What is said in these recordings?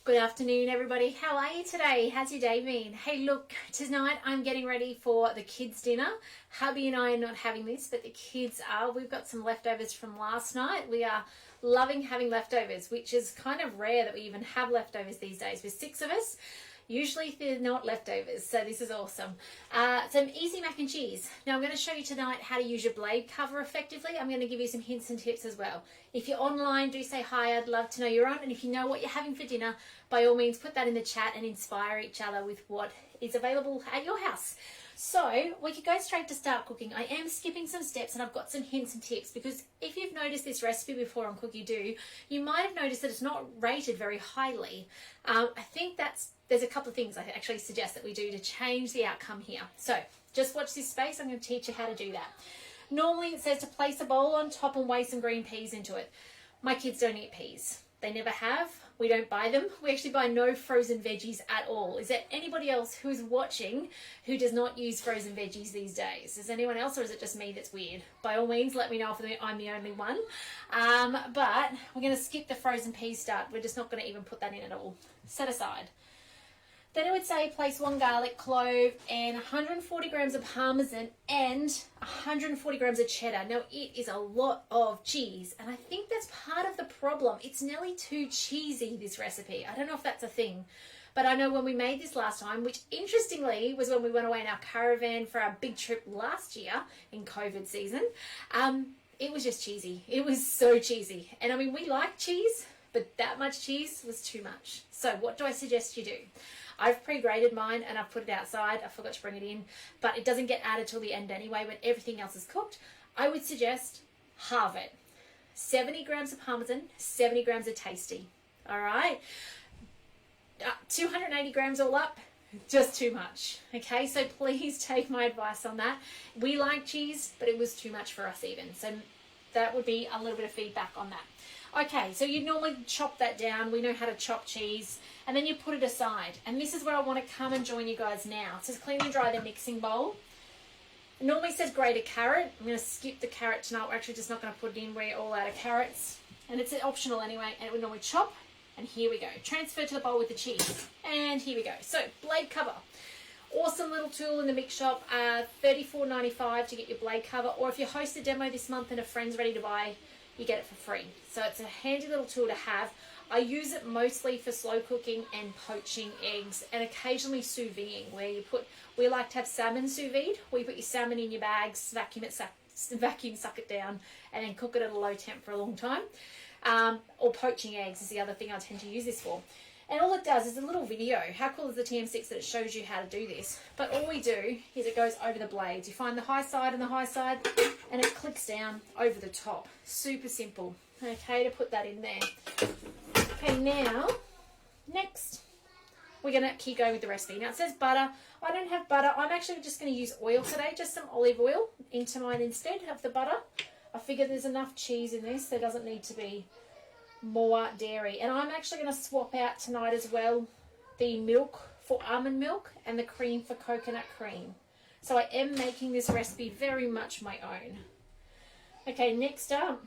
Good afternoon, everybody. How are you today? How's your day been? Hey, look, tonight I'm getting ready for the kids' dinner. Hubby and I are not having this, but the kids are. We've got some leftovers from last night. We are loving having leftovers, which is kind of rare that we even have leftovers these days. With 6 of us, usually they're not leftovers, so this is awesome. Some easy mac and cheese. Now I'm going to show you tonight how to use your blade cover effectively. I'm going to give you some hints and tips as well. If you're online, do say hi. I'd love to know your own. And if you know what you're having for dinner, by all means put that in the chat and inspire each other with what is available at your house. So we could go straight to start cooking. I am skipping some steps and I've got some hints and tips because if you've noticed this recipe before on Cookie Do, you might have noticed that it's not rated very highly. I think there's a couple of things I actually suggest that we do to change the outcome here. So just watch this space. I'm going to teach you how to do that. Normally it says to place a bowl on top and weigh some green peas into it. My kids don't eat peas. They never have. We don't buy them. We actually buy no frozen veggies at all. Is there anybody else who's watching who does not use frozen veggies these days? Is anyone else, or is it just me that's weird? By all means, let me know if I'm the only one. But we're going to skip the frozen peas start. We're just not going to even put that in at all. Set aside. Then I would say place 1 garlic clove and 140 grams of Parmesan and 140 grams of cheddar. Now it is a lot of cheese and I think that's part of the problem. It's nearly too cheesy, this recipe. I don't know if that's a thing, but I know when we made this last time, which interestingly was when we went away in our caravan for our big trip last year in COVID season, it was just cheesy. It was so cheesy. And I mean, we like cheese, but that much cheese was too much. So what do I suggest you do? I've pre-grated mine and I've put it outside. I forgot to bring it in, but it doesn't get added till the end anyway when everything else is cooked. I would suggest halve it. 70 grams of Parmesan, 70 grams of Tasty. All right. 280 grams all up, just too much. Okay, so please take my advice on that. We like cheese, but it was too much for us even. So that would be a little bit of feedback on that. Okay, so you normally chop that down. We know how to chop cheese. And then you put it aside. And this is where I want to come and join you guys now. It says clean and dry the mixing bowl. It normally says grate a carrot. I'm going to skip the carrot tonight. We're actually just not going to put it in. We're all out of carrots. And it's optional anyway. And it would normally chop. And here we go. Transfer to the bowl with the cheese. And here we go. So, blade cover. Awesome little tool in the mix shop. $34.95 to get your blade cover. Or if you host a demo this month and a friend's ready to buy, you get it for free. So it's a handy little tool to have. I use it mostly for slow cooking and poaching eggs and occasionally sous videing, where we like to have salmon sous vide, where you put your salmon in your bags, vacuum suck it down, and then cook it at a low temp for a long time. Or poaching eggs is the other thing I tend to use this for. And all it does is a little video. How cool is the TM6 that it shows you how to do this? But all we do is it goes over the blades. You find the high side and the high side, and it clicks down over the top. Super simple. Okay, to put that in there. Okay, now, next, we're going to keep going with the recipe. Now, it says butter. I don't have butter. I'm actually just going to use oil today, just some olive oil into mine instead of the butter. I figure there's enough cheese in this. There doesn't need to be more dairy. And I'm actually going to swap out tonight as well the milk for almond milk and the cream for coconut cream. So I am making this recipe very much my own. Okay, next up,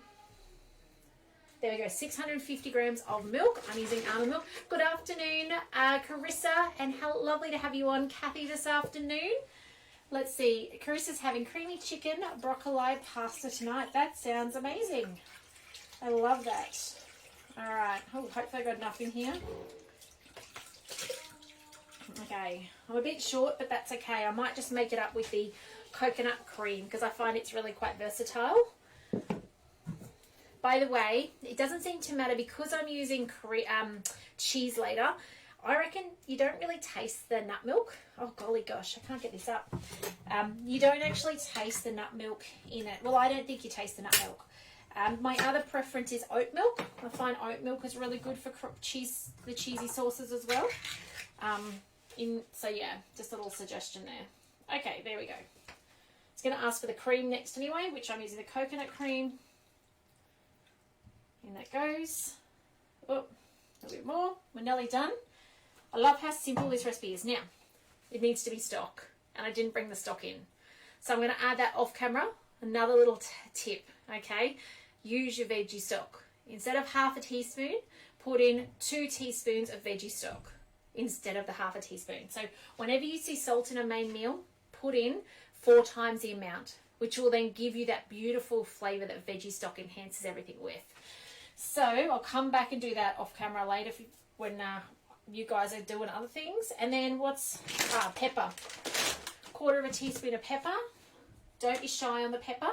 there we go, 650 grams of milk. I'm using almond milk. Good afternoon, Carissa, and how lovely to have you on, Kathy, this afternoon. Let's see, Carissa's having creamy chicken, broccoli, pasta tonight. That sounds amazing. I love that. All right, hopefully I got enough in here. Okay, I'm a bit short, but that's okay. I might just make it up with the coconut cream because I find it's really quite versatile. By the way, it doesn't seem to matter because I'm using cheese later. I reckon you don't really taste the nut milk. Oh, golly gosh, I can't get this up. You don't actually taste the nut milk in it. Well, I don't think you taste the nut milk. My other preference is oat milk. I find oat milk is really good for the cheesy sauces as well. So yeah, just a little suggestion there. Okay, there we go. It's going to ask for the cream next anyway, which I'm using the coconut cream. And that goes. Oh, a little bit more. We're nearly done. I love how simple this recipe is. Now, it needs to be stock, and I didn't bring the stock in. So I'm going to add that off camera. Another little tip, okay? Use your veggie stock. Instead of half a teaspoon, put in 2 teaspoons of veggie stock instead of the half a teaspoon. So whenever you see salt in a main meal, put in 4 times the amount, which will then give you that beautiful flavour that veggie stock enhances everything with. So I'll come back and do that off camera later when you guys are doing other things. And then what's pepper? 1/4 teaspoon of pepper. Don't be shy on the pepper.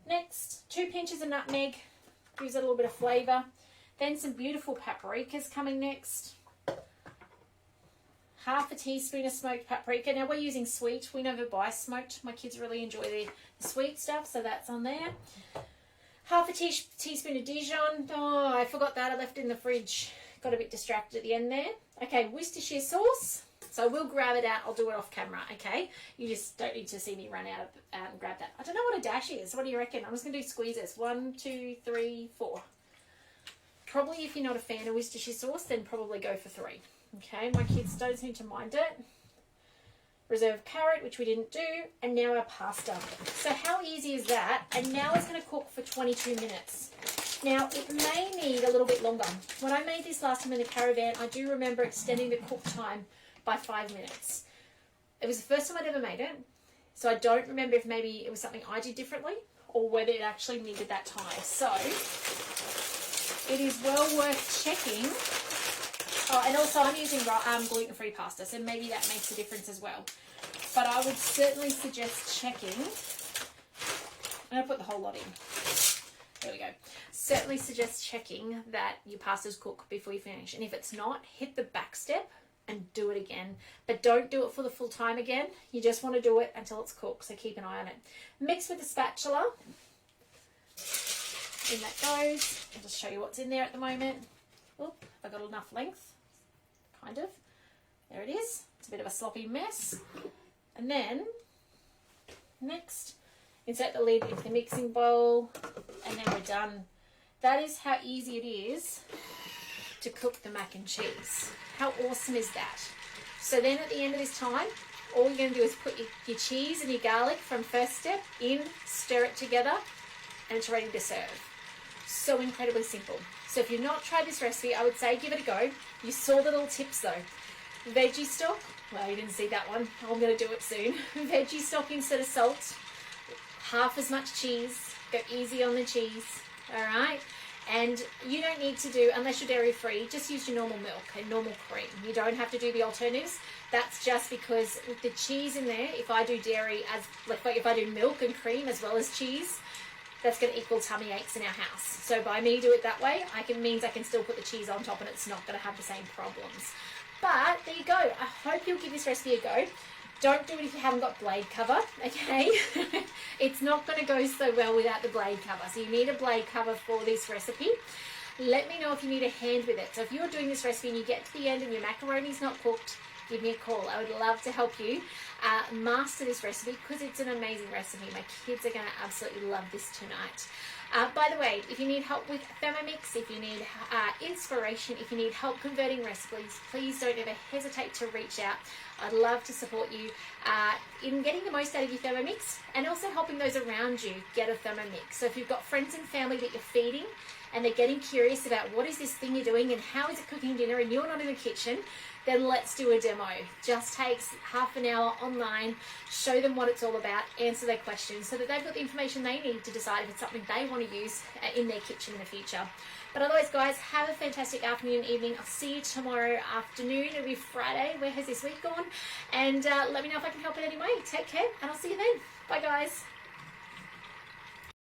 Next, 2 pinches of nutmeg, gives it a little bit of flavour. Then some beautiful paprikas coming next. 1/2 teaspoon of smoked paprika. Now we're using sweet. We never buy smoked. My kids really enjoy the sweet stuff, so that's on there. 1/2 teaspoon of Dijon. Oh, I forgot that. I left it in the fridge. Got a bit distracted at the end there. Okay, Worcestershire sauce. So we'll grab it out. I'll do it off camera, okay? You just don't need to see me run out and grab that. I don't know what a dash is. What do you reckon? I'm just going to do squeezes. 1, 2, 3, 4. Probably if you're not a fan of Worcestershire sauce, then probably go for 3. Okay, my kids don't seem to mind it. Reserved carrot, which we didn't do. And now our pasta. So how easy is that? And now it's going to cook for 22 minutes. Now, it may need a little bit longer. When I made this last time in the caravan, I do remember extending the cook time by 5 minutes. It was the first time I'd ever made it, so I don't remember if maybe it was something I did differently or whether it actually needed that time. So it is well worth checking. Oh, and also I'm using gluten-free pasta, so maybe that makes a difference as well. But I would certainly suggest checking. I'm going to put the whole lot in. There we go. Certainly suggest checking that your pasta's cooked before you finish. And if it's not, hit the back step and do it again. But don't do it for the full time again. You just want to do it until it's cooked, so keep an eye on it. Mix with the spatula. In that goes. I'll just show you what's in there at the moment. Oop, I've got enough length. Kind of. There it is. It's a bit of a sloppy mess. And then, next, insert the lid into the mixing bowl, and then we're done. That is how easy it is to cook the mac and cheese. How awesome is that? So then at the end of this time, all you're going to do is put your cheese and your garlic from first step in, stir it together, and it's ready to serve. So incredibly simple. So if you've not tried this recipe, I would say give it a go. You saw the little tips though. Veggie stock, well, you didn't see that one. I'm going to do it soon. Veggie stock instead of salt. Half as much cheese. Go easy on the cheese. All right. And you don't need to do, unless you're dairy free, just use your normal milk and normal cream. You don't have to do the alternatives. That's just because with the cheese in there, if I do dairy if I do milk and cream as well as cheese, that's going to equal tummy aches in our house. So by me do it that way, means I can still put the cheese on top and it's not going to have the same problems. But there you go. I hope you'll give this recipe a go. Don't do it if you haven't got blade cover, okay? It's not going to go so well without the blade cover. So you need a blade cover for this recipe. Let me know if you need a hand with it. So if you're doing this recipe and you get to the end and your macaroni's not cooked, give me a call. I would love to help you master this recipe because it's an amazing recipe. My kids are going to absolutely love this tonight. By the way, if you need help with Thermomix, if you need inspiration, if you need help converting recipes, please don't ever hesitate to reach out. I'd love to support you in getting the most out of your Thermomix and also helping those around you get a Thermomix. So if you've got friends and family that you're feeding and they're getting curious about what is this thing you're doing and how is it cooking dinner and you're not in the kitchen, then let's do a demo. Just takes half an hour online, show them what it's all about, answer their questions so that they've got the information they need to decide if it's something they want to use in their kitchen in the future. But otherwise, guys, have a fantastic afternoon and evening. I'll see you tomorrow afternoon. It'll be Friday. Where has this week gone? And let me know if I can help in any way. Take care, and I'll see you then. Bye, guys.